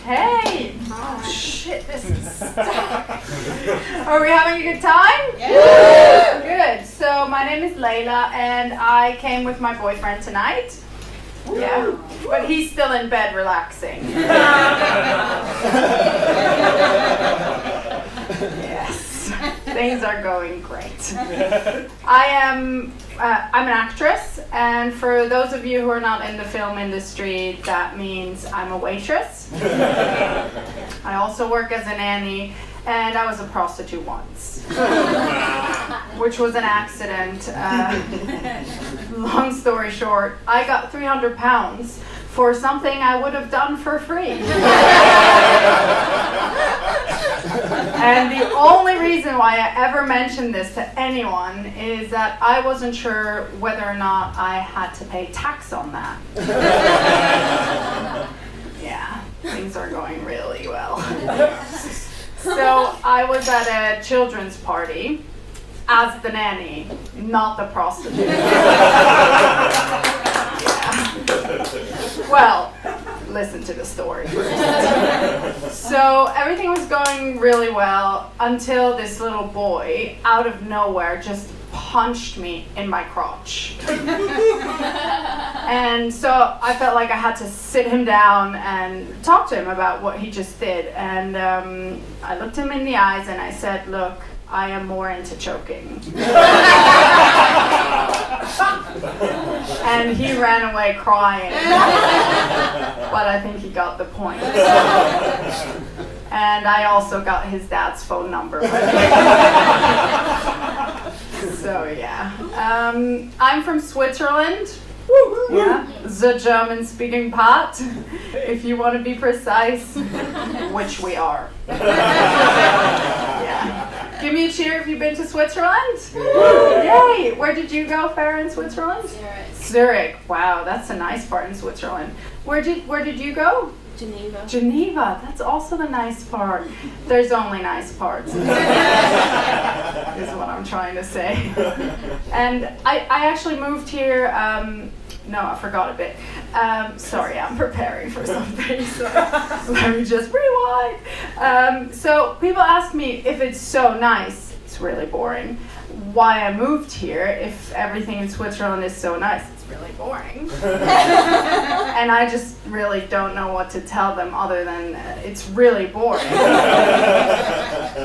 Hey! Oh shit, this is stuck. Are we having a good time? Yeah. Good. So my name is Leila and I came with my boyfriend tonight. Yeah. But he's still in bed relaxing. Yes. Things are going great. I'm an actress, and for those of you who are not in the film industry, that means I'm a waitress. I also work as a nanny, and I was a prostitute once, which was an accident. Long story short, I got 300 pounds for something I would have done for free. And the only reason why I ever mentioned this to anyone is that I wasn't sure whether or not I had to pay tax on that. Yeah, things are going really well. So I was at a children's party as the nanny, not the prostitute. Yeah. Well, listen to the story. So everything was going really well until this little boy, out of nowhere, just punched me in my crotch. And so I felt like I had to sit him down and talk to him about what he just did. And I looked him in the eyes and I said, "Look, I am more into choking." And he ran away crying. But I think he got the point. And I also got his dad's phone number. So yeah. I'm from Switzerland. Yeah, the German-speaking part, if you want to be precise, which we are. Yeah. Give me a cheer if you've been to Switzerland. Yay! Where did you go, Farah, in Switzerland? Zurich. Wow, that's a nice part in Switzerland. Where did you go? Geneva. Geneva. That's also the nice part. There's only nice parts. Is what I'm trying to say. And I actually moved here. No, I forgot a bit. Sorry, I'm preparing for something. So let me just rewind. So people ask me if it's so nice. It's really boring. Why I moved here if everything in Switzerland is so nice. It's really boring. And I just really don't know what to tell them other than it's really boring.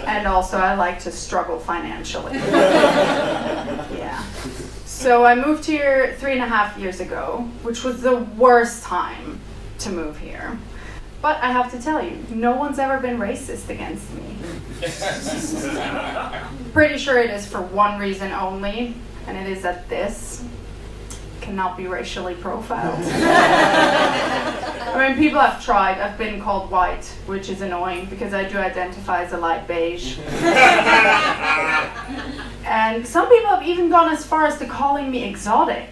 And also I like to struggle financially. Yeah. So I moved here 3.5 years ago, which was the worst time to move here. But I have to tell you, no one's ever been racist against me. Pretty sure it is for one reason only, and it is that this cannot be racially profiled. I mean, people have tried. I've been called white, which is annoying because I do identify as a light beige. And some people have even gone as far as to calling me exotic.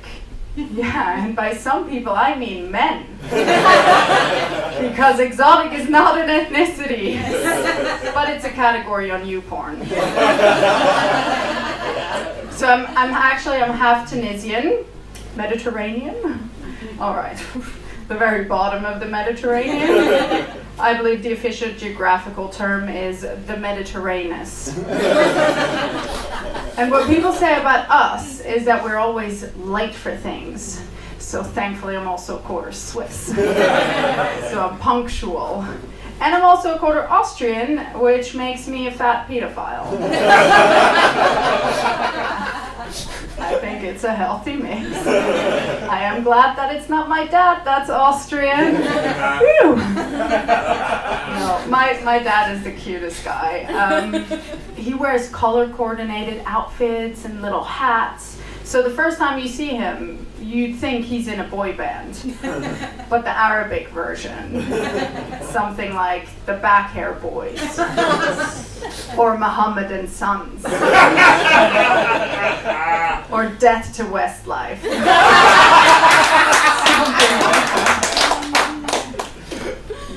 Yeah, and by some people I mean men. Because exotic is not an ethnicity, but it's a category on YouPorn. So I'm half Tunisian, Mediterranean. All right, the very bottom of the Mediterranean. I believe the official geographical term is the Mediterranean. And what people say about us is that we're always late for things. So thankfully I'm also a quarter Swiss. So I'm punctual. And I'm also a quarter Austrian, which makes me a fat pedophile. I think it's a healthy mix. I am glad that it's not my dad that's Austrian. Whew. No, my dad is the cutest guy. He wears color-coordinated outfits and little hats. So the first time you see him, you'd think he's in a boy band. But the Arabic version. Something like the Back Hair Boys. Or Mohammedan Sons. Or Death to Westlife.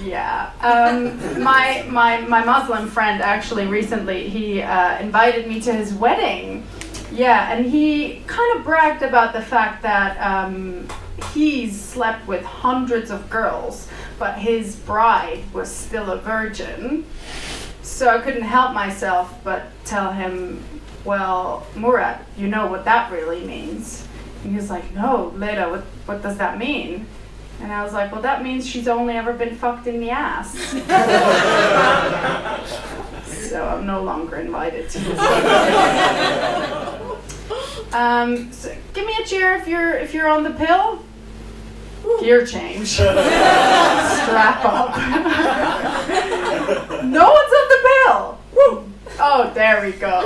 Yeah. My Muslim friend actually recently, he invited me to his wedding. Yeah, and he kind of bragged about the fact that he's slept with hundreds of girls, but his bride was still a virgin. So I couldn't help myself but tell him, well, Murat, you know what that really means. And he was like, no, Leila, what does that mean? And I was like, well, that means she's only ever been fucked in the ass. So I'm no longer invited to this. So give me a cheer if you're on the pill. Gear change. Strap up. No one's on the pill. Woo. Oh, there we go.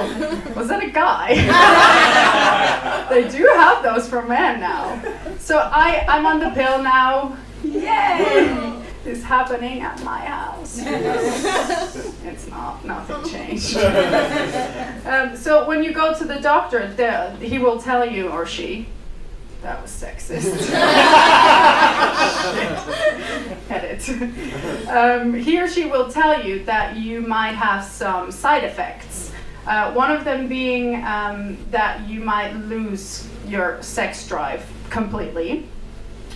Was that a guy? They do have those for men now. So I'm on the pill now. Yay! It's happening at my house. It's not. Nothing changed. So when you go to the doctor, he will tell you, or she, that was sexist. Edit. He or she will tell you that you might have some side effects. One of them being that you might lose your sex drive completely,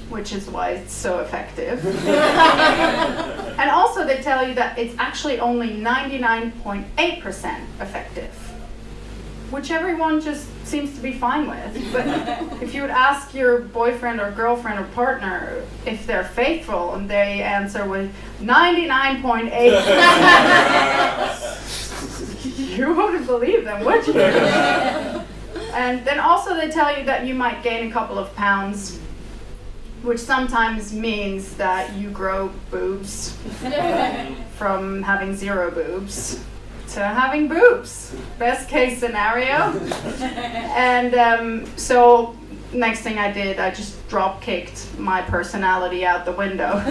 which is why it's so effective. And also they tell you that it's actually only 99.8% effective, which everyone just seems to be fine with. But if you would ask your boyfriend or girlfriend or partner if they're faithful and they answer with 99.8%, you wouldn't believe them, would you? And then also they tell you that you might gain a couple of pounds, which sometimes means that you grow boobs from having 0 boobs to having boobs. Best case scenario. And so next thing I did, I just drop kicked my personality out the window.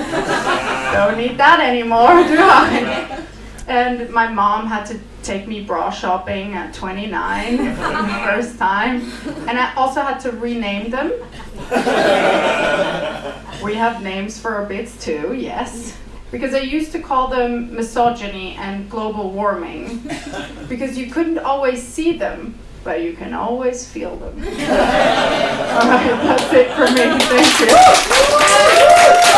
Don't need that anymore, do I? And my mom had to take me bra shopping at 29 for the first time. And I also had to rename them. We have names for our bits too, yes. Because I used to call them misogyny and global warming. Because you couldn't always see them, but you can always feel them. All right, that's it for me. Thank you.